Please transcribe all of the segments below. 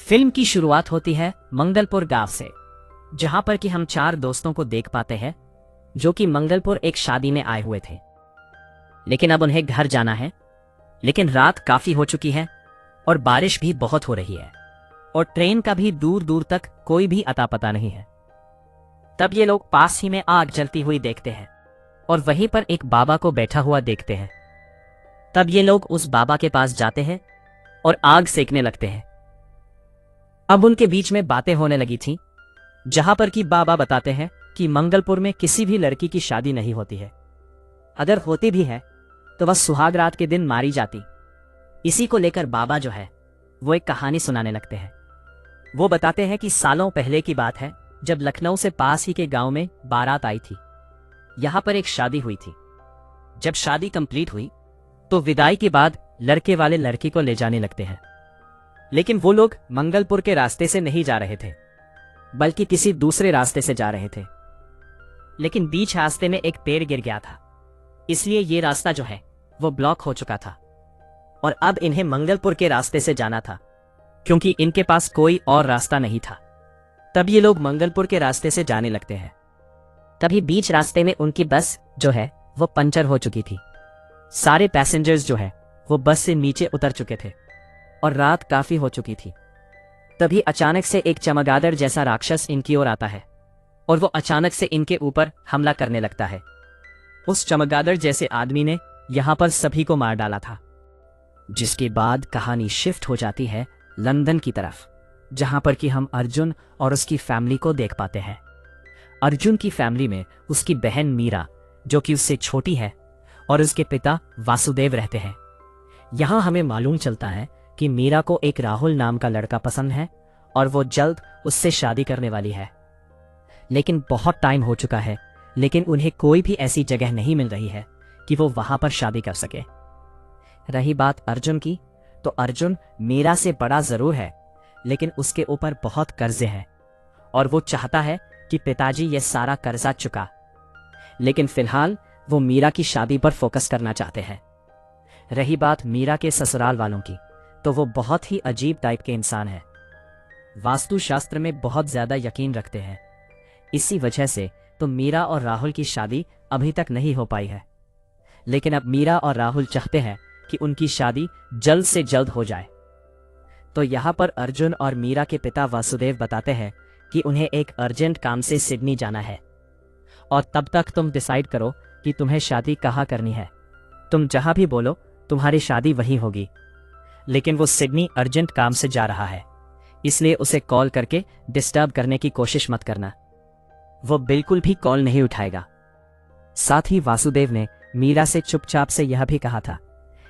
Film की शुरुआत होती है मंगलपुर गांव से, जहां पर कि हम 4 दोस्तों को देख पाते हैं जो कि मंगलपुर एक शादी में आए हुए थे। लेकिन अब उन्हें घर जाना है, लेकिन रात काफी हो चुकी है और बारिश भी बहुत हो रही है और ट्रेन का भी दूर दूर तक कोई भी अता पता नहीं है। तब ये लोग पास ही में आग जलती हुई देखते हैं और वहीं पर एक बाबा को बैठा हुआ देखते हैं। तब ये लोग उस बाबा के पास जाते हैं और आग सेकने लगते हैं। अब उनके बीच में बातें होने लगी थीं, जहां पर कि बाबा बताते हैं कि मंगलपुर में किसी भी लड़की की शादी नहीं होती है। अगर होती भी है तो वह सुहाग रात के दिन मारी जाती। इसी को लेकर बाबा जो है वो एक कहानी सुनाने लगते हैं। वो बताते हैं कि सालों पहले की बात है, जब लखनऊ से पास ही के गांव में बारात आई थी। यहां पर एक शादी हुई थी। जब शादी कंप्लीट हुई तो विदाई के बाद लड़के वाले लड़की को ले जाने लगते हैं, लेकिन वो लोग मंगलपुर के रास्ते से नहीं जा रहे थे, बल्कि किसी दूसरे रास्ते से जा रहे थे। लेकिन बीच रास्ते में एक पेड़ गिर गया था, इसलिए ये रास्ता जो है वो ब्लॉक हो चुका था और अब इन्हें मंगलपुर के रास्ते से जाना था, क्योंकि इनके पास कोई और रास्ता नहीं था। तब ये लोग मंगलपुर के रास्ते से जाने लगते हैं। तभी बीच रास्ते में उनकी बस जो है वो पंचर हो चुकी थी। सारे पैसेंजर्स जो है वो बस से नीचे उतर चुके थे और रात काफी हो चुकी थी। तभी अचानक से एक चमगादड़ जैसा राक्षस इनकी ओर आता है और वो अचानक से इनके ऊपर हमला करने लगता है। उस चमगादड़ जैसे आदमी ने यहां पर सभी को मार डाला था। जिसके बाद कहानी शिफ्ट हो जाती है लंदन की तरफ, जहां पर कि हम अर्जुन और उसकी फैमिली को देख पाते हैं। अर्जुन की फैमिली में उसकी बहन मीरा, जो कि उससे छोटी है, और उसके पिता वासुदेव रहते हैं। यहां हमें मालूम चलता है कि मीरा को एक राहुल नाम का लड़का पसंद है और वो जल्द उससे शादी करने वाली है। लेकिन बहुत टाइम हो चुका है, लेकिन उन्हें कोई भी ऐसी जगह नहीं मिल रही है कि वो वहां पर शादी कर सके। रही बात अर्जुन की, तो अर्जुन मीरा से बड़ा जरूर है, लेकिन उसके ऊपर बहुत कर्जे हैं और वो चाहता है कि पिताजी ये सारा कर्जा चुका। लेकिन फिलहाल वो मीरा की शादी पर फोकस करना चाहते हैं। रही बात मीरा के ससुराल वालों की, तो वो बहुत ही अजीब टाइप के इंसान है। वास्तुशास्त्र में बहुत ज्यादा यकीन रखते हैं। इसी वजह से तो मीरा और राहुल की शादी अभी तक नहीं हो पाई है। लेकिन अब मीरा और राहुल चाहते हैं कि उनकी शादी जल्द से जल्द हो जाए। तो यहाँ पर अर्जुन और मीरा के पिता वासुदेव बताते हैं कि उन्हें एक अर्जेंट काम से सिडनी जाना है और तब तक तुम डिसाइड करो कि तुम्हें शादी कहाँ करनी है। तुम जहां भी बोलो तुम्हारी शादी वहीं होगी। लेकिन वो सिडनी अर्जेंट काम से जा रहा है, इसलिए उसे कॉल करके डिस्टर्ब करने की कोशिश मत करना। वो बिल्कुल भी कॉल नहीं उठाएगा। साथ ही वासुदेव ने मीरा से चुपचाप से यह भी कहा था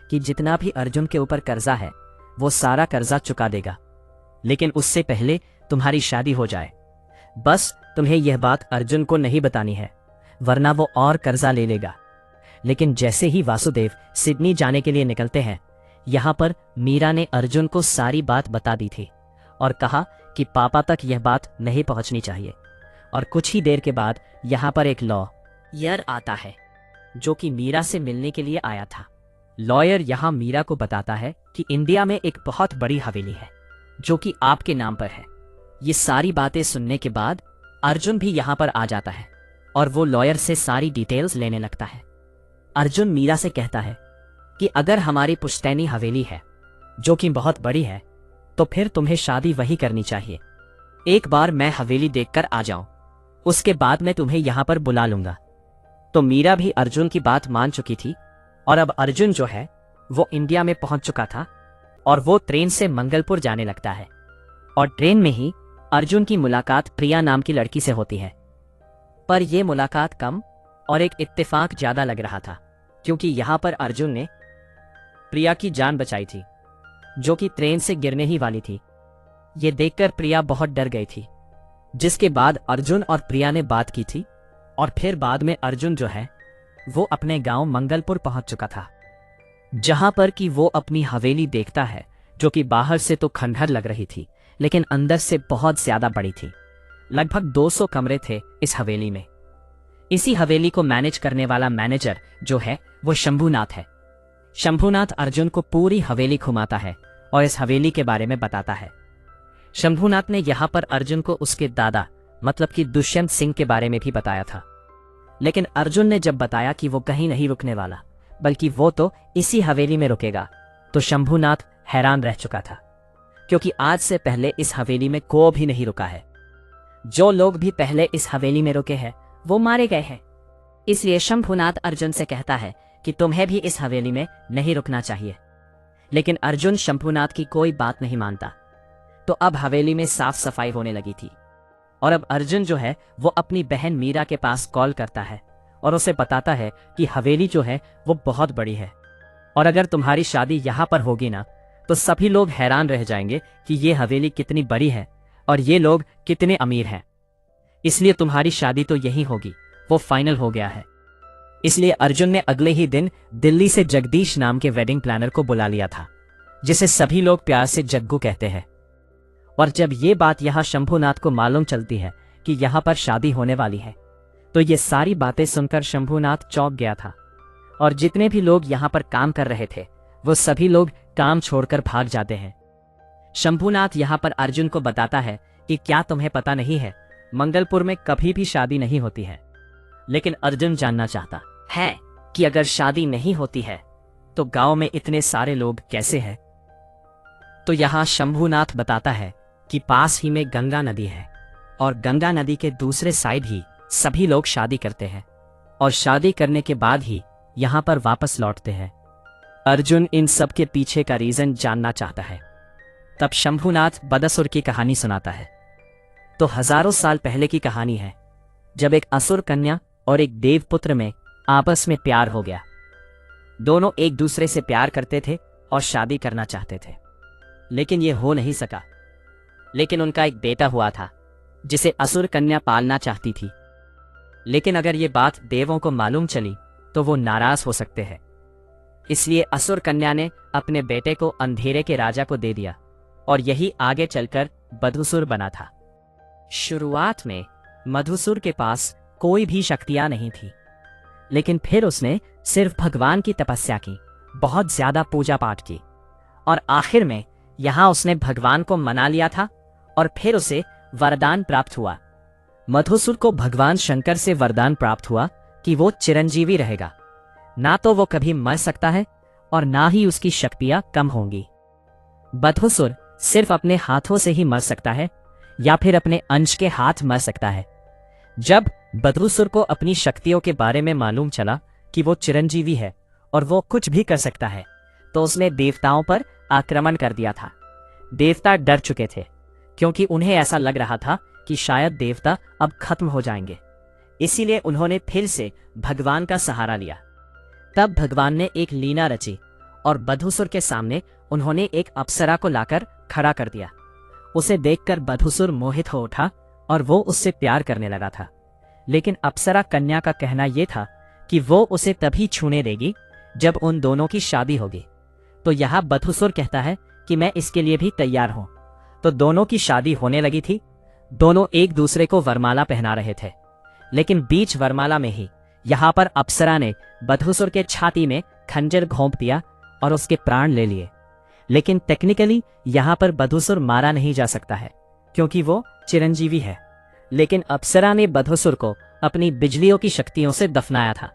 कि जितना भी अर्जुन के ऊपर कर्जा है वो सारा कर्जा चुका देगा, लेकिन उससे पहले तुम्हारी शादी हो जाए। बस तुम्हें यह बात अर्जुन को नहीं बतानी है, वरना वो और कर्जा ले लेगा। लेकिन जैसे ही वासुदेव सिडनी जाने के लिए निकलते हैं, यहाँ पर मीरा ने अर्जुन को सारी बात बता दी थी और कहा कि पापा तक यह बात नहीं पहुंचनी चाहिए। और कुछ ही देर के बाद यहाँ पर एक लॉयर आता है जो कि मीरा से मिलने के लिए आया था। लॉयर यहाँ मीरा को बताता है कि इंडिया में एक बहुत बड़ी हवेली है जो कि आपके नाम पर है। ये सारी बातें सुनने के बाद अर्जुन भी यहाँ पर आ जाता है और वो लॉयर से सारी डिटेल्स लेने लगता है। अर्जुन मीरा से कहता है कि अगर हमारी पुश्तैनी हवेली है जो कि बहुत बड़ी है, तो फिर तुम्हें शादी वही करनी चाहिए। एक बार मैं हवेली देखकर आ जाऊं, उसके बाद मैं तुम्हें यहां पर बुला लूंगा। तो मीरा भी अर्जुन की बात मान चुकी थी और अब अर्जुन जो है वो इंडिया में पहुंच चुका था और वो ट्रेन से मंगलपुर जाने लगता है। और ट्रेन में ही अर्जुन की मुलाकात प्रिया नाम की लड़की से होती है। पर यह मुलाकात कम और एक इत्तेफाक ज्यादा लग रहा था, क्योंकि यहां पर अर्जुन ने प्रिया की जान बचाई थी जो कि ट्रेन से गिरने ही वाली थी। ये देखकर प्रिया बहुत डर गई थी, जिसके बाद अर्जुन और प्रिया ने बात की थी और फिर बाद में अर्जुन जो है वो अपने गांव मंगलपुर पहुंच चुका था, जहां पर कि वो अपनी हवेली देखता है जो कि बाहर से तो खंडहर लग रही थी, लेकिन अंदर से बहुत ज्यादा बड़ी थी। लगभग 200 कमरे थे इस हवेली में। इसी हवेली को मैनेज करने वाला मैनेजर जो है वो शंभुनाथ है। शंभुनाथ अर्जुन को पूरी हवेली घुमाता है और इस हवेली के बारे में बताता है। शंभूनाथ ने यहाँ पर अर्जुन को उसके दादा मतलब कि दुष्यंत सिंह के बारे में भी बताया था। लेकिन अर्जुन ने जब बताया कि वो कहीं नहीं रुकने वाला बल्कि वो तो इसी हवेली में रुकेगा, तो शंभूनाथ हैरान रह चुका था, क्योंकि आज से पहले इस हवेली में कोई भी नहीं रुका है। जो लोग भी पहले इस हवेली में रुके हैं वो मारे गए हैं। इसलिए शंभूनाथ अर्जुन से कहता है कि तुम्हें भी इस हवेली में नहीं रुकना चाहिए। लेकिन अर्जुन शंभूनाथ की कोई बात नहीं मानता। तो अब हवेली में साफ सफाई होने लगी थी और अब अर्जुन जो है वो अपनी बहन मीरा के पास कॉल करता है और उसे बताता है कि हवेली जो है वो बहुत बड़ी है और अगर तुम्हारी शादी यहाँ पर होगी ना तो सभी लोग हैरान रह जाएंगे कि ये हवेली कितनी बड़ी है और ये लोग कितने अमीर हैं। इसलिए तुम्हारी शादी तो यही होगी, वो फाइनल हो गया है। इसलिए अर्जुन ने अगले ही दिन दिल्ली से जगदीश नाम के वेडिंग प्लानर को बुला लिया था, जिसे सभी लोग प्यार से जग्गू कहते हैं। और जब ये बात यहाँ शंभूनाथ को मालूम चलती है कि यहाँ पर शादी होने वाली है, तो ये सारी बातें सुनकर शंभूनाथ चौंक गया था और जितने भी लोग यहाँ पर काम कर रहे थे वो सभी लोग काम छोड़कर भाग जाते हैं। शंभूनाथ यहाँ पर अर्जुन को बताता है कि क्या तुम्हें पता नहीं है, मंगलपुर में कभी भी शादी नहीं होती है। लेकिन अर्जुन जानना चाहता है कि अगर शादी नहीं होती है तो गांव में इतने सारे लोग कैसे हैं। तो यहाँ शंभूनाथ बताता है कि पास ही में गंगा नदी है और गंगा नदी के दूसरे साइड ही सभी लोग शादी करते हैं और शादी करने के बाद ही यहाँ पर वापस लौटते हैं। अर्जुन इन सब के पीछे का रीजन जानना चाहता है। तब शंभूनाथ बदासुर की कहानी सुनाता है। तो हजारों साल पहले की कहानी है, जब एक असुर कन्या और एक देवपुत्र में आपस में प्यार हो गया। दोनों एक दूसरे से प्यार करते थे और शादी करना चाहते थे, लेकिन यह हो नहीं सका। लेकिन उनका एक बेटा हुआ था जिसे असुर कन्या पालना चाहती थी। लेकिन अगर ये बात देवों को मालूम चली तो वो नाराज हो सकते हैं। इसलिए असुर कन्या ने अपने बेटे को अंधेरे के राजा को दे दिया और यही आगे चलकर बदुसुर बना था। शुरुआत में मधुसुर के पास कोई भी शक्तियां नहीं थी, लेकिन फिर उसने सिर्फ भगवान की तपस्या की, बहुत ज्यादा पूजा पाठ की और आखिर में यहां उसने भगवान को मना लिया था और फिर उसे वरदान प्राप्त हुआ। मधुसुर को भगवान शंकर से वरदान प्राप्त हुआ कि वो चिरंजीवी रहेगा, ना तो वो कभी मर सकता है और ना ही उसकी शक्तियां कम होंगी। बदहुसुर सिर्फ अपने हाथों से ही मर सकता है या फिर अपने अंश के हाथ मर सकता है। जब बदहुसुर को अपनी शक्तियों के बारे में मालूम चला कि वो चिरंजीवी है और वो कुछ भी कर सकता है, तो उसने देवताओं पर आक्रमण कर दिया था। देवता डर चुके थे क्योंकि उन्हें ऐसा लग रहा था कि शायद देवता अब खत्म हो जाएंगे। इसीलिए उन्होंने फिर से भगवान का सहारा लिया। तब भगवान ने एक लीला रची और बदहुसुर के सामने उन्होंने एक अप्सरा को लाकर खड़ा कर दिया। उसे देखकर बदहुसुर मोहित हो उठा और वो उससे प्यार करने लगा था। लेकिन अप्सरा कन्या का कहना यह था कि वो उसे तभी छूने देगी जब उन दोनों की शादी होगी। तो यहाँ बदहुसुर कहता है कि मैं इसके लिए भी तैयार हूं। तो दोनों की शादी होने लगी थी। दोनों एक दूसरे को वरमाला पहना रहे थे, लेकिन बीच वरमाला में ही यहाँ पर अप्सरा ने बदहुसुर के छाती में खंजर घोंप दिया और उसके प्राण ले लिए। लेकिन टेक्निकली यहाँ पर बदहुसुर मारा नहीं जा सकता है क्योंकि वो चिरंजीवी है। लेकिन अप्सरा ने बदहुसुर को अपनी बिजलियों की शक्तियों से दफनाया था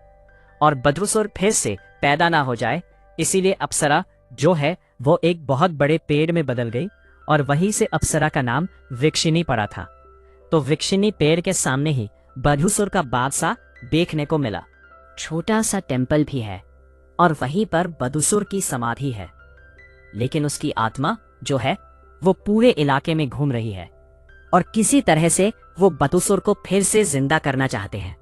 और बदहुसुर फिर से पैदा ना हो जाए, इसीलिए अप्सरा जो है वो एक बहुत बड़े पेड़ में बदल गई और वहीं से अप्सरा का नाम वृक्षिणी पड़ा था। तो वृक्षिणी पेड़ के सामने ही बदहुसुर का बादशाह देखने को मिला। छोटा सा टेम्पल भी है और वहीं पर बदहुसुर की समाधि है, लेकिन उसकी आत्मा जो है वो पूरे इलाके में घूम रही है और किसी तरह से वो बदहुसुर को फिर से जिंदा करना चाहते हैं।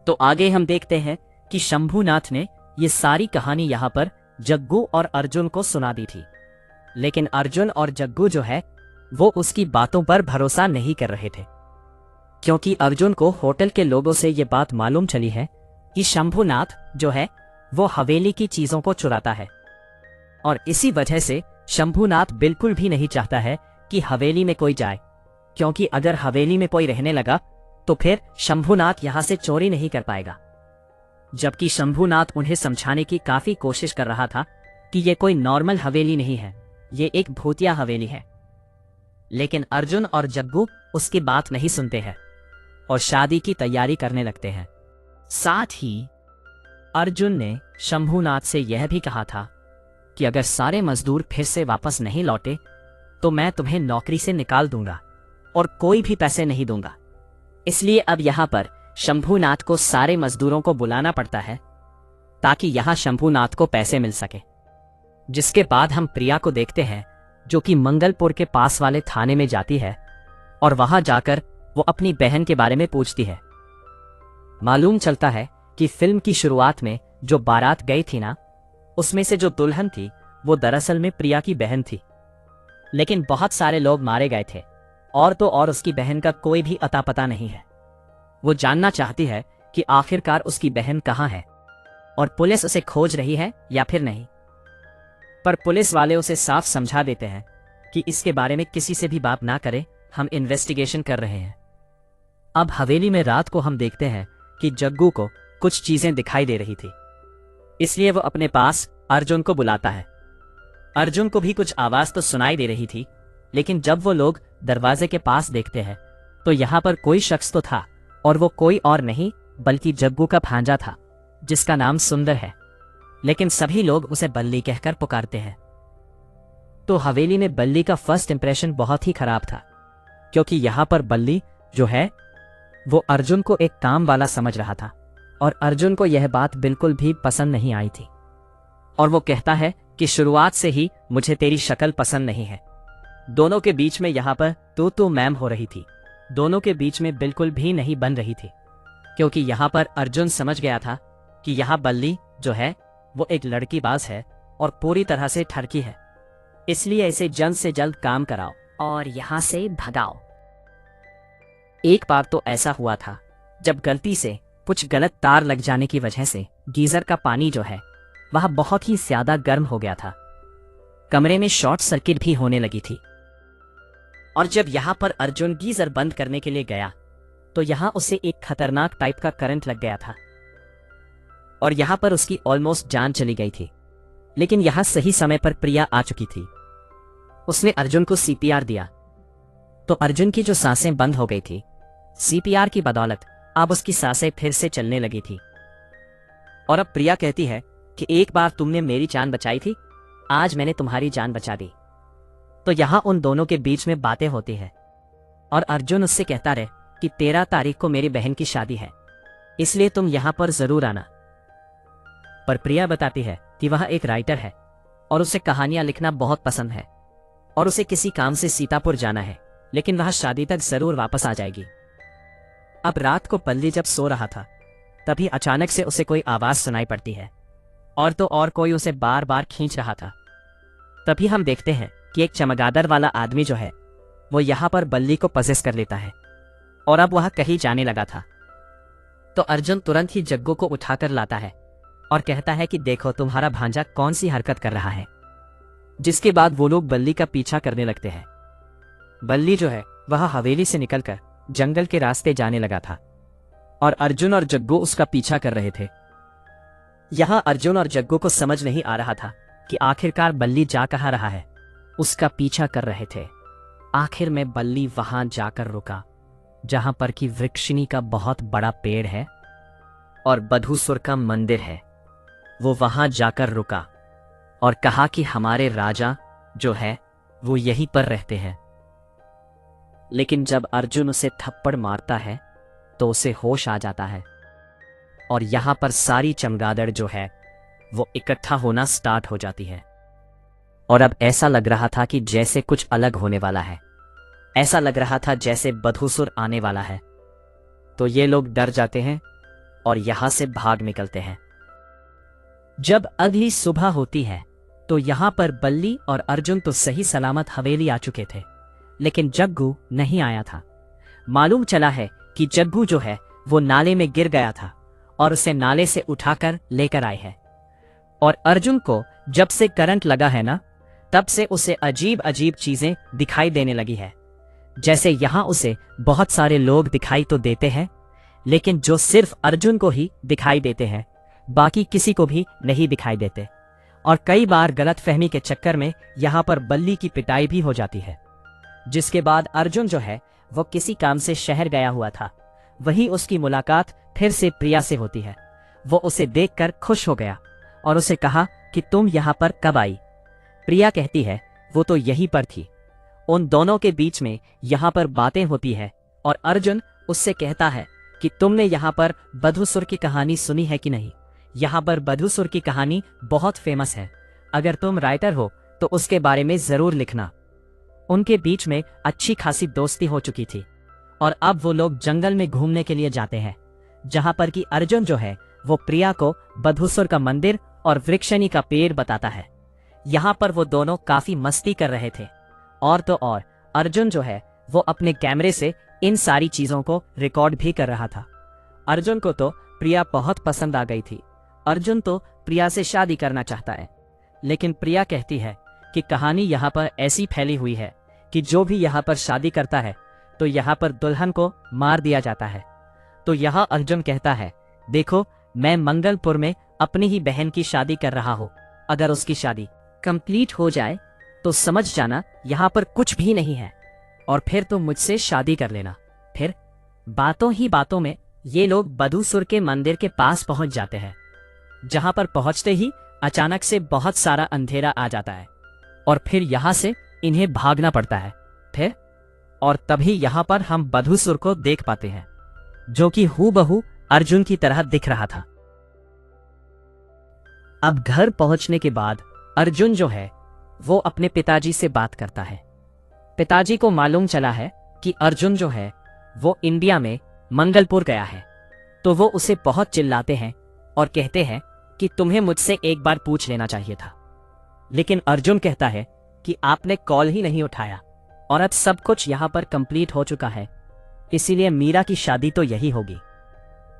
तो आगे हम देखते हैं कि शंभूनाथ ने ये सारी कहानी यहाँ पर जग्गू और अर्जुन को सुना दी थी, लेकिन अर्जुन और जग्गू जो है वो उसकी बातों पर भरोसा नहीं कर रहे थे, क्योंकि अर्जुन को होटल के लोगों से ये बात मालूम चली है कि शंभूनाथ जो है वो हवेली की चीजों को चुराता है और इसी वजह से शंभूनाथ बिल्कुल भी नहीं चाहता है कि हवेली में कोई जाए, क्योंकि अगर हवेली में कोई रहने लगा तो फिर शंभूनाथ यहां से चोरी नहीं कर पाएगा। जबकि शंभूनाथ उन्हें समझाने की काफी कोशिश कर रहा था कि ये कोई नॉर्मल हवेली नहीं है, ये एक भूतिया हवेली है। लेकिन अर्जुन और जग्गू उसकी बात नहीं सुनते हैं और शादी की तैयारी करने लगते हैं। साथ ही अर्जुन ने शंभूनाथ से यह भी कहा था कि अगर सारे मजदूर फिर से वापस नहीं लौटे तो मैं तुम्हें नौकरी से निकाल दूंगा और कोई भी पैसे नहीं दूंगा। इसलिए अब यहां पर शंभूनाथ को सारे मजदूरों को बुलाना पड़ता है ताकि यहां शंभूनाथ को पैसे मिल सके। जिसके बाद हम प्रिया को देखते हैं जो कि मंगलपुर के पास वाले थाने में जाती है और वहां जाकर वो अपनी बहन के बारे में पूछती है। मालूम चलता है कि फिल्म की शुरुआत में जो बारात गई थी ना, उसमें से जो दुल्हन थी वो दरअसल में प्रिया की बहन थी, लेकिन बहुत सारे लोग मारे गए थे और तो और उसकी बहन का कोई भी अता पता नहीं है। वो जानना चाहती है कि आखिरकार उसकी बहन कहाँ है और पुलिस उसे खोज रही है या फिर नहीं। पर पुलिस वाले उसे साफ समझा देते हैं कि इसके बारे में किसी से भी बात ना करे, हम इन्वेस्टिगेशन कर रहे हैं। अब हवेली में रात को हम देखते हैं कि जग्गू को कुछ चीजें दिखाई दे रही थी, इसलिए वो अपने पास अर्जुन को बुलाता है। अर्जुन को भी कुछ आवाज तो सुनाई दे रही थी, लेकिन जब वो लोग दरवाजे के पास देखते हैं तो यहाँ पर कोई शख्स तो था और वो कोई और नहीं बल्कि जग्गू का भांजा था जिसका नाम सुंदर है, लेकिन सभी लोग उसे बल्ली कहकर पुकारते हैं। तो हवेली में बल्ली का फर्स्ट इंप्रेशन बहुत ही खराब था, क्योंकि यहाँ पर बल्ली जो है वो अर्जुन को एक काम वाला समझ रहा था और अर्जुन को यह बात बिल्कुल भी पसंद नहीं आई थी और वो कहता है कि शुरुआत से ही मुझे तेरी शक्ल पसंद नहीं है। दोनों के बीच में यहाँ पर तू मैम हो रही थी, दोनों के बीच में बिल्कुल भी नहीं बन रही थी, क्योंकि यहाँ पर अर्जुन समझ गया था कि यहाँ बल्ली जो है वो एक लड़कीबाज है और पूरी तरह से ठरकी है, इसलिए इसे जल्द से जल्द काम कराओ और यहाँ से भगाओ। एक बार तो ऐसा हुआ था जब गलती से कुछ गलत तार लग जाने की वजह से गीजर का पानी जो है वह बहुत ही ज्यादा गर्म हो गया था, कमरे में शॉर्ट सर्किट भी होने लगी थी। और जब यहाँ पर अर्जुन गीजर बंद करने के लिए गया तो यहाँ उसे एक खतरनाक टाइप का करंट लग गया था और यहाँ पर उसकी ऑलमोस्ट जान चली गई थी। लेकिन यहाँ सही समय पर प्रिया आ चुकी थी, उसने अर्जुन को सीपीआर दिया तो अर्जुन की जो सांसें बंद हो गई थी, सीपीआर की बदौलत अब उसकी सांसें फिर से चलने लगी थी। और अब प्रिया कहती है कि एक बार तुमने मेरी जान बचाई थी, आज मैंने तुम्हारी जान बचा दी। तो यहाँ उन दोनों के बीच में बातें होती है और अर्जुन उससे कहता रहे कि 13 तारीख को मेरी बहन की शादी है, इसलिए तुम यहाँ पर जरूर आना। पर प्रिया बताती है कि वह एक राइटर है और उसे कहानियां लिखना बहुत पसंद है और उसे किसी काम से सीतापुर जाना है, लेकिन वह शादी तक जरूर वापस आ जाएगी। अब रात को पल्ली जब सो रहा था तभी अचानक से उसे कोई आवाज सुनाई पड़ती है और तो और कोई उसे बार बार खींच रहा था। तभी हम देखते हैं कि एक चमगादड़ वाला आदमी जो है वो यहाँ पर बल्ली को पजेस कर लेता है और अब वह कहीं जाने लगा था। तो अर्जुन तुरंत ही जग्गू को उठाकर लाता है और कहता है कि देखो तुम्हारा भांजा कौन सी हरकत कर रहा है। जिसके बाद वो लोग बल्ली का पीछा करने लगते हैं। बल्ली जो है वह हवेली से निकलकर जंगल के रास्ते जाने लगा था और अर्जुन और जग्गू उसका पीछा कर रहे थे। यहां अर्जुन और जग्गू को समझ नहीं आ रहा था कि आखिरकार बल्ली जा कहाँ रहा है, उसका पीछा कर रहे थे। आखिर में बल्ली वहां जाकर रुका जहां पर कि वृक्षिणी का बहुत बड़ा पेड़ है और बधूसुर का मंदिर है। वो वहां जाकर रुका और कहा कि हमारे राजा जो है वो यहीं पर रहते हैं। लेकिन जब अर्जुन उसे थप्पड़ मारता है तो उसे होश आ जाता है और यहां पर सारी चमगादड़ जो है वो इकट्ठा होना स्टार्ट हो जाती है। और अब ऐसा लग रहा था कि जैसे कुछ अलग होने वाला है, ऐसा लग रहा था जैसे बधूसुर आने वाला है। तो ये लोग डर जाते हैं और यहां से भाग निकलते हैं। जब अगली सुबह होती है तो यहां पर बल्ली और अर्जुन तो सही सलामत हवेली आ चुके थे, लेकिन जग्गू नहीं आया था। मालूम चला है कि जग्गू जो है वो नाले में गिर गया था और उसे नाले से उठाकर लेकर आए हैं। और अर्जुन को जब से करंट लगा है ना, तब से उसे अजीब अजीब चीजें दिखाई देने लगी है। जैसे यहां उसे बहुत सारे लोग दिखाई तो देते हैं, लेकिन जो सिर्फ अर्जुन को ही दिखाई देते हैं, बाकी किसी को भी नहीं दिखाई देते। और कई बार गलतफहमी के चक्कर में यहां पर बल्ली की पिटाई भी हो जाती है। जिसके बाद अर्जुन जो है वो किसी काम से शहर गया हुआ था। वही उसकी मुलाकात फिर से प्रिया से होती है। वो उसे देखकर खुश हो गया और उसे कहा कि तुम यहाँ पर कब आई। प्रिया कहती है वो तो यहीं पर थी। उन दोनों के बीच में यहाँ पर बातें होती है और अर्जुन उससे कहता है कि तुमने यहाँ पर बधुसुर की कहानी सुनी है कि नहीं। यहाँ पर बधुसुर की कहानी बहुत फेमस है। अगर तुम राइटर हो तो उसके बारे में जरूर लिखना। उनके बीच में अच्छी खासी दोस्ती हो चुकी थी और अब वो लोग जंगल में घूमने के लिए जाते हैं, जहां पर कि अर्जुन जो है वो प्रिया को बधुसुर का मंदिर और वृक्षनी का पेड़ बताता है। यहाँ पर वो दोनों काफी मस्ती कर रहे थे और तो और अर्जुन जो है वो अपने कैमरे से इन सारी चीजों को रिकॉर्ड भी कर रहा था। अर्जुन को तो प्रिया बहुत पसंद आ गई थी। अर्जुन तो प्रिया से शादी करना चाहता है, लेकिन प्रिया कहती है कि कहानी यहाँ पर ऐसी फैली हुई है कि जो भी यहाँ पर शादी करता है तो यहाँ पर दुल्हन को मार दिया जाता है। तो यहाँ अर्जुन कहता है देखो, मैं मंगलपुर में अपनी ही बहन की शादी कर रहा हूँ। अगर उसकी शादी कंप्लीट हो जाए तो समझ जाना यहाँ पर कुछ भी नहीं है और फिर तुम मुझसे शादी कर लेना। फिर बातों ही बातों में ये लोग बधुसुर के मंदिर के पास पहुंच जाते हैं, जहां पर पहुंचते ही अचानक से बहुत सारा अंधेरा आ जाता है और फिर यहां से इन्हें भागना पड़ता है। फिर और तभी यहां पर हम बधुसुर को देख पाते हैं, जो कि हूबहू अर्जुन की तरह दिख रहा था। अब घर पहुंचने के बाद अर्जुन जो है वो अपने पिताजी से बात करता है। पिताजी को मालूम चला है कि अर्जुन जो है वो इंडिया में मंगलपुर गया है। तो वो उसे बहुत चिल्लाते हैं और कहते हैं कि तुम्हें मुझसे एक बार पूछ लेना चाहिए था। लेकिन अर्जुन कहता है कि आपने कॉल ही नहीं उठाया और अब सब कुछ यहाँ पर कंप्लीट हो चुका है, इसीलिए मीरा की शादी तो यही होगी।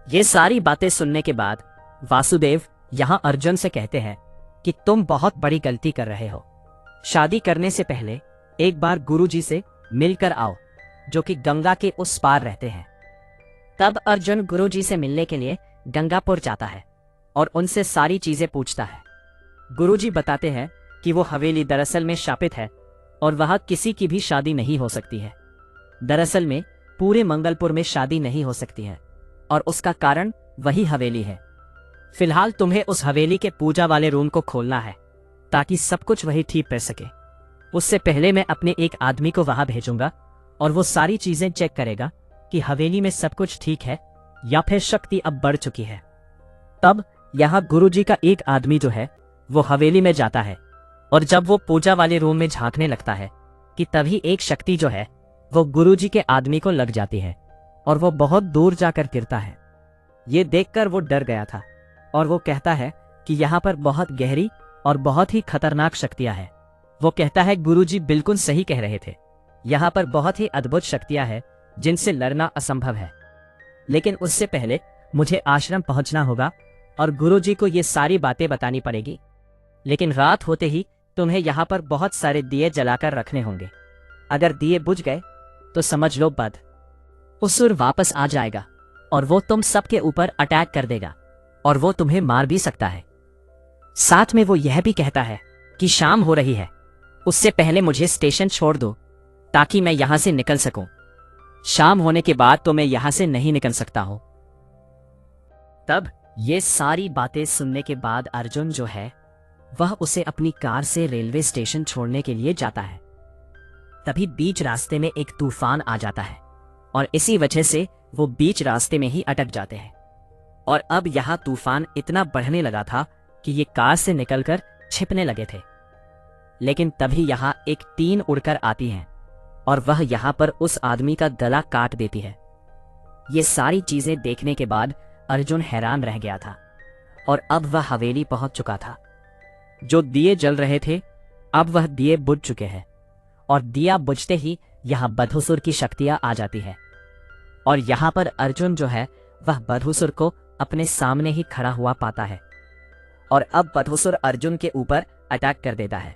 ये सारी बातें सुनने के बाद वासुदेव यहाँ अर्जुन से कहते हैं कि तुम बहुत बड़ी गलती कर रहे हो। शादी करने से पहले एक बार गुरुजी से मिलकर आओ, जो कि गंगा के उस पार रहते हैं। तब अर्जुन गुरुजी से मिलने के लिए गंगापुर जाता है और उनसे सारी चीजें पूछता है। गुरुजी बताते हैं कि वो हवेली दरअसल में शापित है और वहां किसी की भी शादी नहीं हो सकती है। दरअसल में पूरे मंगलपुर में शादी नहीं हो सकती है और उसका कारण वही हवेली है। फिलहाल तुम्हें उस हवेली के पूजा वाले रूम को खोलना है ताकि सब कुछ वही ठीक कर सके। उससे पहले मैं अपने एक आदमी को वहां भेजूंगा और वो सारी चीजें चेक करेगा कि हवेली में सब कुछ ठीक है या फिर शक्ति अब बढ़ चुकी है। तब यहाँ गुरुजी का एक आदमी जो है वो हवेली में जाता है और जब वो पूजा वाले रूम में झांकने लगता है कि तभी एक शक्ति जो है वो गुरुजी के आदमी को लग जाती है और वो बहुत दूर जाकर गिरता है। ये देखकर वो डर गया था और वो कहता है कि यहाँ पर बहुत गहरी और बहुत ही खतरनाक शक्तियां हैं। वो कहता है गुरुजी बिल्कुल सही कह रहे थे, यहाँ पर बहुत ही अद्भुत शक्तियां हैं जिनसे लड़ना असंभव है। लेकिन उससे पहले मुझे आश्रम पहुंचना होगा और गुरुजी को ये सारी बातें बतानी पड़ेगी। लेकिन रात होते ही तुम्हें यहाँ पर बहुत सारे दिए जलाकर रखने होंगे। अगर दिए बुझ गए तो समझ लो बधुसुर वापस आ जाएगा और वो तुम सबके ऊपर अटैक कर देगा और वो तुम्हें मार भी सकता है। साथ में वो यह भी कहता है कि शाम हो रही है, उससे पहले मुझे स्टेशन छोड़ दो ताकि मैं यहां से निकल सकूं। शाम होने के बाद तो मैं यहां से नहीं निकल सकता हूं। तब ये सारी बातें सुनने के बाद अर्जुन जो है वह उसे अपनी कार से रेलवे स्टेशन छोड़ने के लिए जाता है। तभी बीच रास्ते में एक तूफान आ जाता है और इसी वजह से वो बीच रास्ते में ही अटक जाते हैं। और अब यहाँ तूफान इतना बढ़ने लगा था कि ये कार से निकलकर छिपने लगे थे। लेकिन तभी यहाँ एक टीन उड़कर आती है और वह यहाँ पर उस आदमी का गला काट देती है। ये सारी चीजें देखने के बाद अर्जुन हैरान रह गया था और अब वह हवेली पहुंच चुका था। जो दिए जल रहे थे अब वह दिए बुझ चुके हैं और दिया बुझते ही यहाँ बधुसुर की शक्तियां आ जाती है और यहाँ पर अर्जुन जो है वह बधुसुर को अपने सामने ही खड़ा हुआ पाता है। और अब बधुसुर अर्जुन के ऊपर अटैक कर देता है,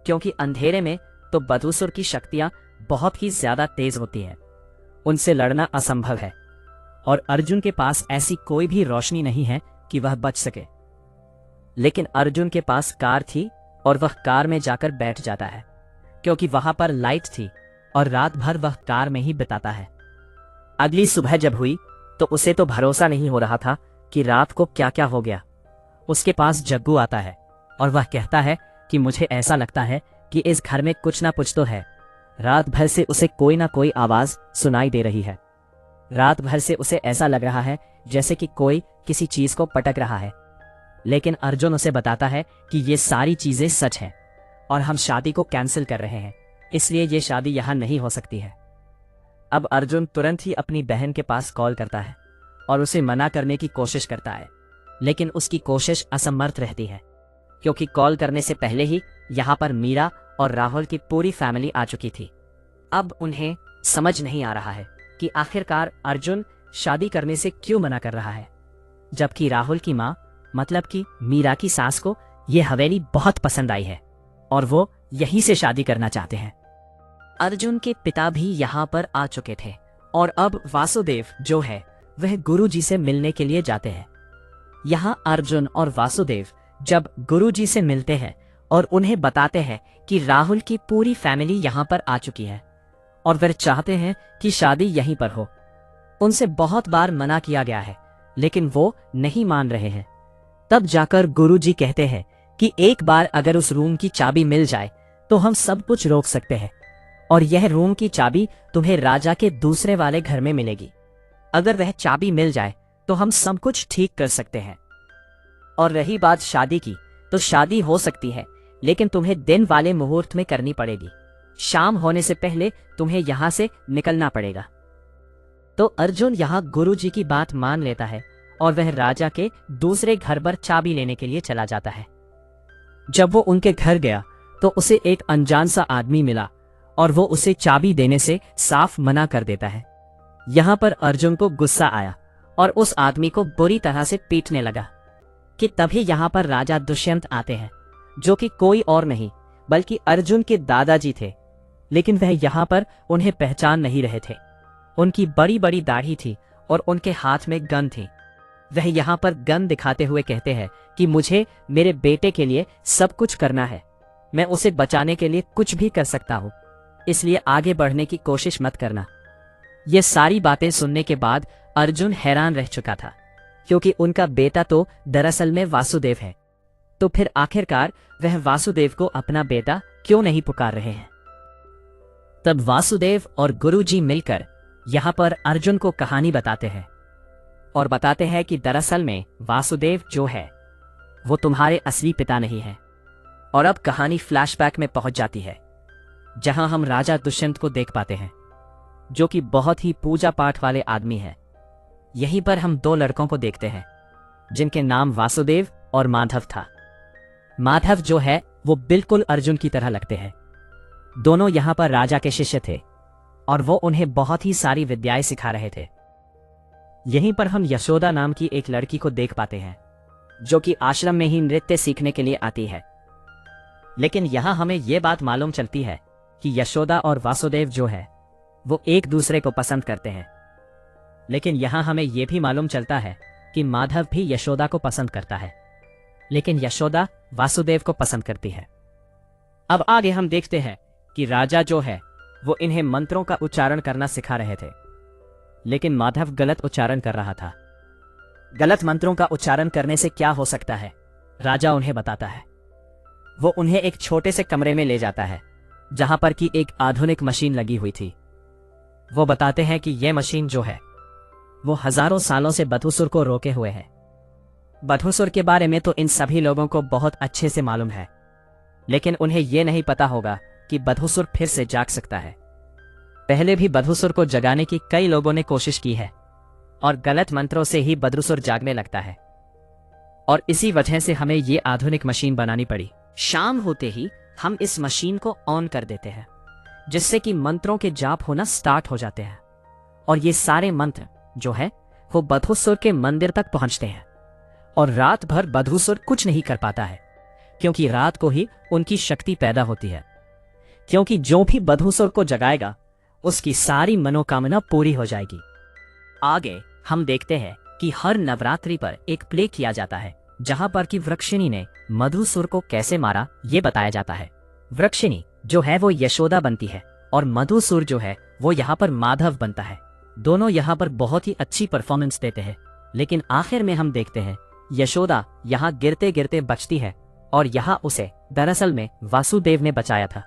क्योंकि अंधेरे में तो बधुसुर की शक्तियां बहुत ही ज्यादा तेज होती हैं, उनसे लड़ना असंभव है और अर्जुन के पास ऐसी कोई भी रोशनी नहीं है कि वह बच सके। लेकिन अर्जुन के पास कार थी और वह कार में जाकर बैठ जाता है, क्योंकि वहां पर लाइट थी। और रात भर वह कार में ही बिताता है। अगली सुबह जब हुई तो उसे तो भरोसा नहीं हो रहा था कि रात को क्या क्या हो गया। उसके पास जग्गू आता है और वह कहता है कि मुझे ऐसा लगता है कि इस घर में कुछ ना कुछ तो है। रात भर से उसे कोई ना कोई आवाज सुनाई दे रही है। रात भर से उसे ऐसा लग रहा है जैसे कि कोई किसी चीज को पटक रहा है। लेकिन अर्जुन उसे बताता है कि ये सारी चीजें सच हैं और हम शादी को कैंसिल कर रहे हैं, इसलिए ये शादी यहां नहीं हो सकती है। अब अर्जुन तुरंत ही अपनी बहन के पास कॉल करता है और उसे मना करने की कोशिश करता है, लेकिन उसकी कोशिश असमर्थ रहती है क्योंकि कॉल करने से पहले ही यहाँ पर मीरा और राहुल की पूरी फैमिली आ चुकी थी। अब उन्हें समझ नहीं आ रहा है कि आखिरकार अर्जुन शादी करने से क्यों मना कर रहा है, जबकि राहुल की माँ मतलब कि मीरा की सास को यह हवेली बहुत पसंद आई है और वो यहीं से शादी करना चाहते हैं। अर्जुन के पिता भी यहाँ पर आ चुके थे और अब वासुदेव जो है वह गुरुजी से मिलने के लिए जाते हैं। यहाँ अर्जुन और वासुदेव जब गुरुजी से मिलते हैं और उन्हें बताते हैं कि राहुल की पूरी फैमिली यहाँ पर आ चुकी है और वह चाहते हैं कि शादी यहीं पर हो। उनसे बहुत बार मना किया गया है लेकिन वो नहीं मान रहे हैं। तब जाकर गुरुजी कहते हैं कि एक बार अगर उस रूम की चाबी मिल जाए तो हम सब कुछ रोक सकते हैं और यह रूम की चाबी तुम्हें राजा के दूसरे वाले घर में मिलेगी। अगर वह चाबी मिल जाए तो हम सब कुछ ठीक कर सकते हैं। और रही बात शादी की, तो शादी हो सकती है लेकिन तुम्हें दिन वाले मुहूर्त में करनी पड़ेगी। शाम होने से पहले तुम्हें यहां से निकलना पड़ेगा। तो अर्जुन यहाँ गुरुजी की बात मान लेता है और वह राजा के दूसरे घर पर चाबी लेने के लिए चला जाता है। जब वो उनके घर गया तो उसे एक अनजान सा आदमी मिला और वो उसे चाबी देने से साफ मना कर देता है। यहाँ पर अर्जुन को गुस्सा आया और उस आदमी को बुरी तरह से पीटने लगा कि तभी यहाँ पर राजा दुष्यंत आते हैं, जो कि कोई और नहीं बल्कि अर्जुन के दादाजी थे। लेकिन वह यहाँ पर उन्हें पहचान नहीं रहे थे। उनकी बड़ी बड़ी दाढ़ी थी और उनके हाथ में गन थी। वह यहाँ पर गन दिखाते हुए कहते हैं कि मुझे मेरे बेटे के लिए सब कुछ करना है, मैं उसे बचाने के लिए कुछ भी कर सकता हूँ, इसलिए आगे बढ़ने की कोशिश मत करना। ये सारी बातें सुनने के बाद अर्जुन हैरान रह चुका था क्योंकि उनका बेटा तो दरअसल में वासुदेव है। तो फिर आखिरकार वह वासुदेव को अपना बेटा क्यों नहीं पुकार रहे हैं। तब वासुदेव और गुरुजी मिलकर यहाँ पर अर्जुन को कहानी बताते हैं और बताते हैं कि दरअसल में वासुदेव जो है वो तुम्हारे असली पिता नहीं है। और अब कहानी फ्लैशबैक में पहुंच जाती है जहां हम राजा दुष्यंत को देख पाते हैं, जो कि बहुत ही पूजा पाठ वाले आदमी है। यहीं पर हम दो लड़कों को देखते हैं जिनके नाम वासुदेव और माधव था। माधव जो है वो बिल्कुल अर्जुन की तरह लगते हैं। दोनों यहाँ पर राजा के शिष्य थे और वो उन्हें बहुत ही सारी विद्याएं सिखा रहे थे। यहीं पर हम यशोदा नाम की एक लड़की को देख पाते हैं जो कि आश्रम में ही नृत्य सीखने के लिए आती है। लेकिन यहां हमें यह बात मालूम चलती है कि यशोदा और वासुदेव जो है वो एक दूसरे को पसंद करते हैं। लेकिन यहां हमें यह भी मालूम चलता है कि माधव भी यशोदा को पसंद करता है, लेकिन यशोदा वासुदेव को पसंद करती है। अब आगे हम देखते हैं कि राजा जो है वो इन्हें मंत्रों का उच्चारण करना सिखा रहे थे, लेकिन माधव गलत उच्चारण कर रहा था। गलत मंत्रों का उच्चारण करने से क्या हो सकता है, राजा उन्हें बताता है। वो उन्हें एक छोटे से कमरे में ले जाता है जहां पर की एक आधुनिक मशीन लगी हुई थी। वो बताते हैं कि यह मशीन जो है वो हजारों सालों से बधुसुर को रोके हुए है। बधुसुर के बारे में तो इन सभी लोगों को बहुत अच्छे से मालूम है, लेकिन उन्हें यह नहीं पता होगा कि बधुसुर फिर से जाग सकता है। पहले भी बधुसुर को जगाने की कई लोगों ने कोशिश की है और गलत मंत्रों से ही बधुसुर जागने लगता है, और इसी वजह से हमें ये आधुनिक मशीन बनानी पड़ी। शाम होते ही हम इस मशीन को ऑन कर देते हैं जिससे कि मंत्रों के जाप होना स्टार्ट हो जाते हैं और ये सारे मंत्र जो है वो बधुसुर के मंदिर तक पहुंचते हैं। और रात भर बधुसुर कुछ नहीं कर पाता है क्योंकि रात को ही उनकी शक्ति पैदा होती है, क्योंकि जो भी बधुसुर को जगाएगा उसकी सारी मनोकामना पूरी हो जाएगी। आगे हम देखते हैं कि हर नवरात्रि पर एक प्ले किया जाता है जहां पर कि वृक्षिणी ने मधुसुर को कैसे मारा ये बताया जाता है। वृक्षिणी जो है वो यशोदा बनती है और मधुसूर जो है वो यहाँ पर माधव बनता है। दोनों यहाँ पर बहुत ही अच्छी परफॉर्मेंस देते हैं, लेकिन आखिर में हम देखते हैं यशोदा यहाँ गिरते गिरते बचती है और यहाँ उसे दरअसल में वासुदेव ने बचाया था।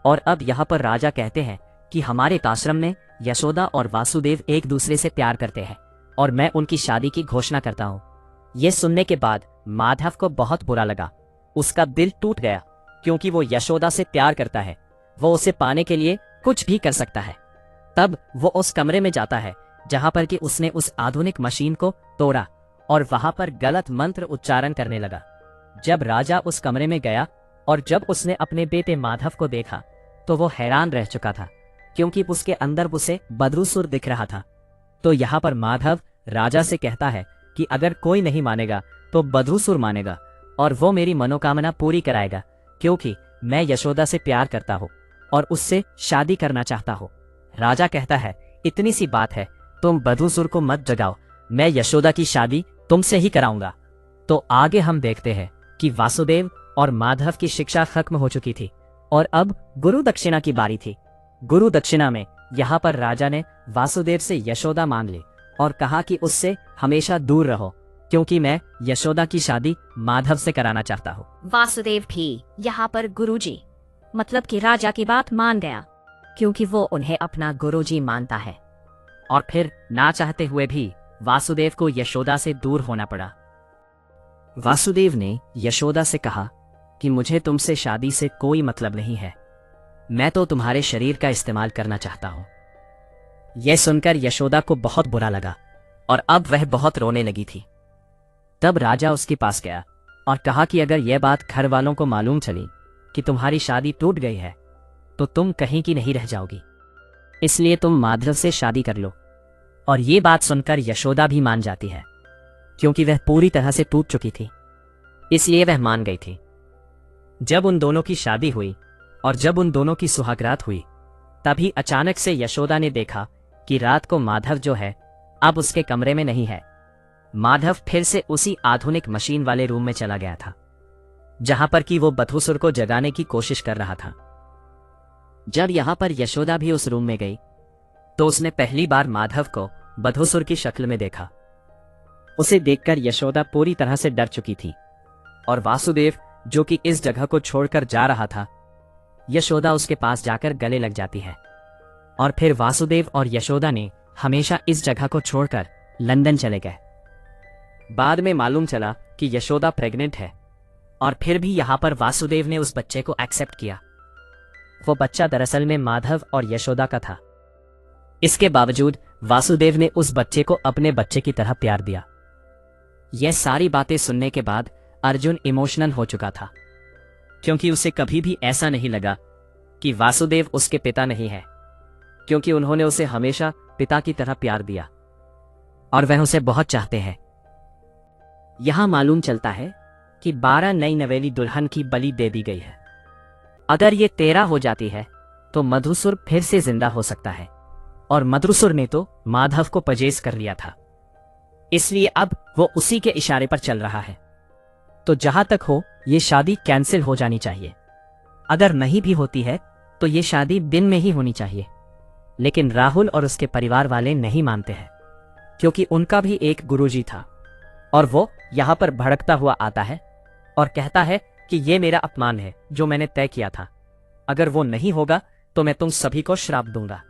और अब यहाँ पर राजा कहते हैं कि हमारे आश्रम में यशोदा और वासुदेव एक दूसरे से प्यार करते हैं और मैं उनकी शादी की घोषणा करता हूँ। ये सुनने के बाद माधव को बहुत बुरा लगा, उसका दिल टूट गया क्योंकि वो यशोदा से प्यार करता है, वो उसे पाने के लिए कुछ भी कर सकता है। तब वो उस कमरे में जाता है जहां पर कि उसने उस आधुनिक मशीन को तोड़ा और वहां पर गलत मंत्र उच्चारण करने लगा। जब राजा उस कमरे में गया और जब उसने अपने बेटे माधव को देखा तो वो हैरान रह चुका था क्योंकि उसके अंदर उसे बद्रुसुर दिख रहा था। तो यहाँ पर माधव राजा से कहता है कि अगर कोई नहीं मानेगा तो बद्रुसुर मानेगा और वो मेरी मनोकामना पूरी कराएगा क्योंकि मैं यशोदा से प्यार करता हूँ और उससे शादी करना चाहता हूँ। राजा कहता है इतनी सी बात है, तुम बद्रुसुर को मत जगाओ, मैं यशोदा की शादी तुमसे ही कराऊंगा। तो आगे हम देखते हैं कि वासुदेव और माधव की शिक्षा खत्म हो चुकी थी और अब गुरु दक्षिणा की बारी थी। गुरु दक्षिणा में यहाँ पर राजा ने वासुदेव से यशोदा मांग ली और कहा कि उससे हमेशा दूर रहो क्योंकि मैं यशोदा की शादी माधव से कराना चाहता हूँ। वासुदेव भी यहाँ पर गुरुजी मतलब कि राजा की बात मान गया क्योंकि वो उन्हें अपना गुरुजी मानता है। और फिर ना चाहते हुए भी वासुदेव को यशोदा से दूर होना पड़ा। वासुदेव ने यशोदा से कहा कि मुझे तुमसे शादी से कोई मतलब नहीं है, मैं तो तुम्हारे शरीर का इस्तेमाल करना चाहता हूं। यह सुनकर यशोदा को बहुत बुरा लगा और अब वह बहुत रोने लगी थी। तब राजा उसके पास गया और कहा कि अगर यह बात घर वालों को मालूम चली कि तुम्हारी शादी टूट गई है तो तुम कहीं की नहीं रह जाओगी, इसलिए तुम माधव से शादी कर लो। और ये बात सुनकर यशोदा भी मान जाती है क्योंकि वह पूरी तरह से टूट चुकी थी, इसलिए वह मान गई थी। जब उन दोनों की शादी हुई और जब उन दोनों की सुहागरात हुई तभी अचानक से यशोदा ने देखा कि रात को माधव जो है अब उसके कमरे में नहीं है। माधव फिर से उसी आधुनिक मशीन वाले रूम में चला गया था जहां पर कि वो बधूसुर को जगाने की कोशिश कर रहा था। जब यहां पर यशोदा भी उस रूम में गई तो उसने पहली बार माधव को बधूसुर की शक्ल में देखा। उसे देखकर यशोदा पूरी तरह से डर चुकी थी और वासुदेव जो कि इस जगह को छोड़कर जा रहा था, यशोदा उसके पास जाकर गले लग जाती है। और फिर वासुदेव और यशोदा ने हमेशा इस जगह को छोड़कर लंदन चले गए। बाद में मालूम चला कि यशोदा प्रेग्नेंट है और फिर भी यहां पर वासुदेव ने उस बच्चे को एक्सेप्ट किया। वो बच्चा दरअसल में माधव और यशोदा का था। इसके बावजूद वासुदेव ने उस बच्चे को अपने बच्चे की तरह प्यार दिया। यह सारी बातें सुनने के बाद अर्जुन इमोशनल हो चुका था क्योंकि उसे कभी भी ऐसा नहीं लगा कि वासुदेव उसके पिता नहीं है, क्योंकि उन्होंने उसे हमेशा पिता की तरह प्यार दिया और वह उसे बहुत चाहते हैं। यहां मालूम चलता है कि 12 नई नवेली दुल्हन की बलि दे दी गई है। अगर ये 13 हो जाती है तो मधुसुर फिर से जिंदा हो सकता है और मधुसुर ने तो माधव को पजेज कर लिया था, इसलिए अब वो उसी के इशारे पर चल रहा है। तो जहां तक हो ये शादी कैंसिल हो जानी चाहिए। अगर नहीं भी होती है तो ये शादी दिन में ही होनी चाहिए। लेकिन राहुल और उसके परिवार वाले नहीं मानते हैं क्योंकि उनका भी एक गुरुजी था और वो यहां पर भड़कता हुआ आता है और कहता है कि ये मेरा अपमान है जो मैंने तय किया था, अगर वो नहीं होगा तो मैं तुम सभी को श्राप दूंगा।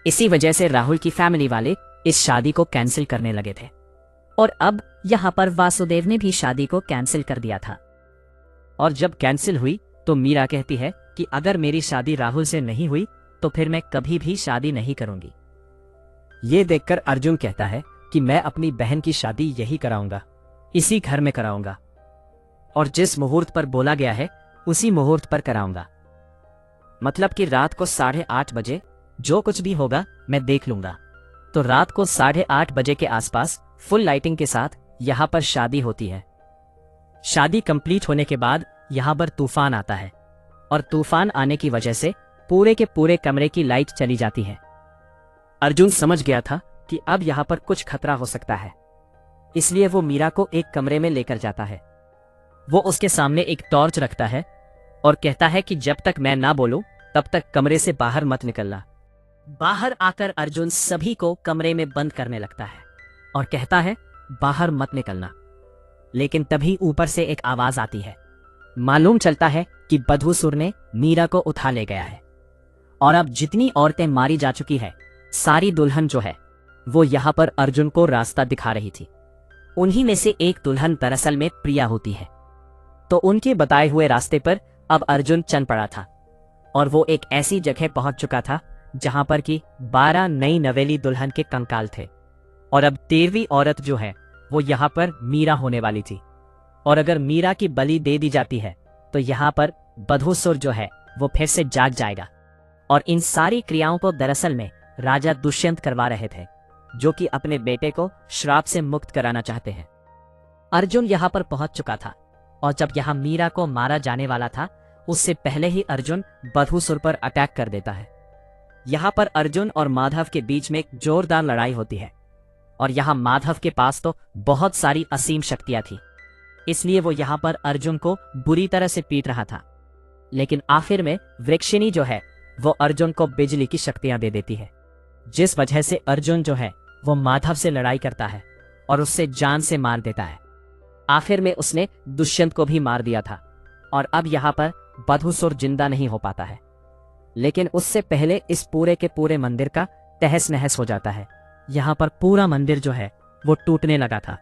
इसी वजह से राहुल की फैमिली वाले इस शादी को कैंसिल करने लगे थे और अब यहाँ पर वासुदेव ने भी शादी को कैंसिल कर दिया था। और जब कैंसिल हुई तो मीरा कहती है कि अगर मेरी शादी राहुल से नहीं हुई तो फिर मैं कभी भी शादी नहीं करूंगी। ये देखकर अर्जुन कहता है कि मैं अपनी बहन की शादी यही कराऊंगा, इसी घर में कराऊंगा और जिस मुहूर्त पर बोला गया है उसी मुहूर्त पर कराऊंगा। मतलब कि रात को 8:30 बजे जो कुछ भी होगा मैं देख लूंगा। तो रात को 8:30 बजे के आसपास फुल लाइटिंग के साथ यहां पर शादी होती है। शादी कंप्लीट होने के बाद यहां पर तूफान आता है और तूफान आने की वजह से पूरे के पूरे कमरे की लाइट चली जाती है। अर्जुन समझ गया था कि अब यहां पर कुछ खतरा हो सकता है, इसलिए वो मीरा को एक कमरे में लेकर जाता है। वो उसके सामने एक टॉर्च रखता है और कहता है कि जब तक मैं ना बोलूं तब तक कमरे से बाहर मत निकलना। बाहर आकर अर्जुन सभी को कमरे में बंद करने लगता है और कहता है बाहर मत निकलना। लेकिन तभी ऊपर से एक आवाज आती है। मालूम चलता है कि बधूसुर ने मीरा को उठा ले गया है और अब जितनी औरतें मारी जा चुकी है, सारी दुल्हन जो है वो यहाँ पर अर्जुन को रास्ता दिखा रही थी। उन्हीं में से एक दुल्हन दरअसल में प्रिया होती है। तो उनके बताए हुए रास्ते पर अब अर्जुन चल पड़ा था और वो एक ऐसी जगह पहुंच चुका था जहां पर कि 12 नई नवेली दुल्हन के कंकाल थे और अब 13वीं औरत जो है वो यहाँ पर मीरा होने वाली थी। और अगर मीरा की बलि दे दी जाती है तो यहाँ पर बधूसुर जो है वो फिर से जाग जाएगा। और इन सारी क्रियाओं को दरअसल में राजा दुष्यंत करवा रहे थे, जो कि अपने बेटे को श्राप से मुक्त कराना चाहते हैं। अर्जुन यहाँ पर पहुंच चुका था और जब यहाँ मीरा को मारा जाने वाला था, उससे पहले ही अर्जुन बधूसुर पर अटैक कर देता है। यहाँ पर अर्जुन और माधव के बीच में एक जोरदार लड़ाई होती है और यहाँ माधव के पास तो बहुत सारी असीम शक्तियां थी, इसलिए वो यहाँ पर अर्जुन को बुरी तरह से पीट रहा था। लेकिन आखिर में वृक्षिणी जो है वो अर्जुन को बिजली की शक्तियां दे देती है, जिस वजह से अर्जुन जो है वो माधव से लड़ाई करता है और उससे जान से मार देता है। आखिर में उसने दुष्यंत को भी मार दिया था और अब यहाँ पर बधूसुर जिंदा नहीं हो पाता है। लेकिन उससे पहले इस पूरे के पूरे मंदिर का तहस नहस हो जाता है। यहाँ पर पूरा मंदिर जो है वो टूटने लगा था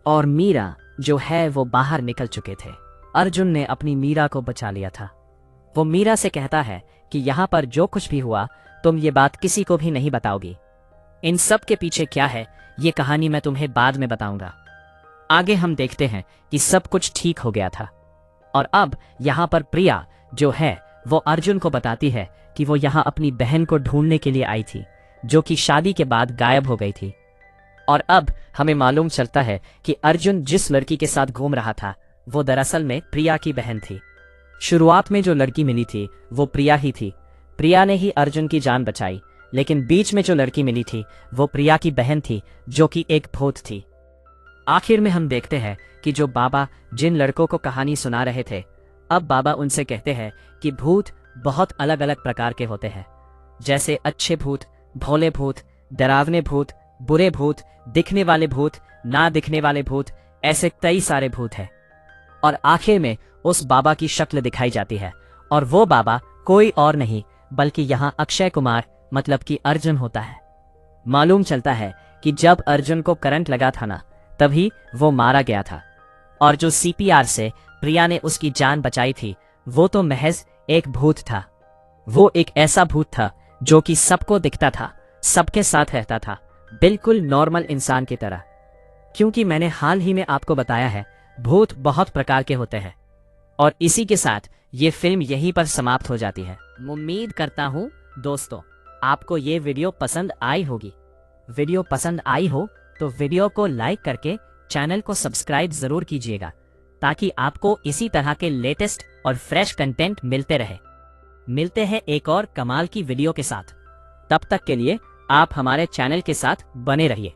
और मीरा जो है वो बाहर निकल चुके थे। अर्जुन ने अपनी मीरा को बचा लिया था। वो मीरा से कहता है कि यहाँ पर जो कुछ भी हुआ तुम ये बात किसी को भी नहीं बताओगी। इन सब के पीछे क्या है ये कहानी मैं तुम्हें बाद में बताऊंगा। आगे हम देखते हैं कि सब कुछ ठीक हो गया था और अब यहाँ पर प्रिया जो है वो अर्जुन को बताती है कि वो यहाँ अपनी बहन को ढूंढने के लिए आई थी, जो कि शादी के बाद गायब हो गई थी। और अब हमें मालूम चलता है कि अर्जुन जिस लड़की के साथ घूम रहा था वो दरअसल में प्रिया की बहन थी। शुरुआत में जो लड़की मिली थी वो प्रिया ही थी। प्रिया ने ही अर्जुन की जान बचाई, लेकिन बीच में जो लड़की मिली थी वो प्रिया की बहन थी, जो कि एक भूत थी। आखिर में हम देखते हैं कि जो बाबा जिन लड़कों को कहानी सुना रहे थे, अब बाबा उनसे कहते हैं कि भूत बहुत अलग अलग प्रकार के होते हैं, जैसे अच्छे भूत, भोले भूत, डरावने भूत, बुरे भूत, दिखने वाले भूत, ना दिखने वाले भूत, ऐसे कई सारे भूत हैं। और आखिर में उस बाबा की शक्ल दिखाई जाती है और वो बाबा कोई और नहीं बल्कि यहाँ अक्षय कुमार मतलब कि अर्जुन होता है। मालूम चलता है कि जब अर्जुन को करंट लगा था ना, तभी वो मारा गया था और जो सीपीआर से प्रिया ने उसकी जान बचाई थी वो तो महज एक भूत था। वो एक ऐसा भूत था जो कि सबको दिखता था, सबके साथ रहता था, बिल्कुल नॉर्मल इंसान की तरह। क्योंकि मैंने हाल ही में आपको बताया है भूत बहुत प्रकार के होते हैं। और इसी के साथ ये फिल्म यहीं पर समाप्त हो जाती है। उम्मीद करता हूँ दोस्तों आपको ये वीडियो पसंद आई होगी। वीडियो पसंद आई हो तो वीडियो को लाइक करके चैनल को सब्सक्राइब जरूर कीजिएगा, ताकि आपको इसी तरह के लेटेस्ट और फ्रेश कंटेंट मिलते रहे। मिलते हैं एक और कमाल की वीडियो के साथ। तब तक के लिए आप हमारे चैनल के साथ बने रहिए।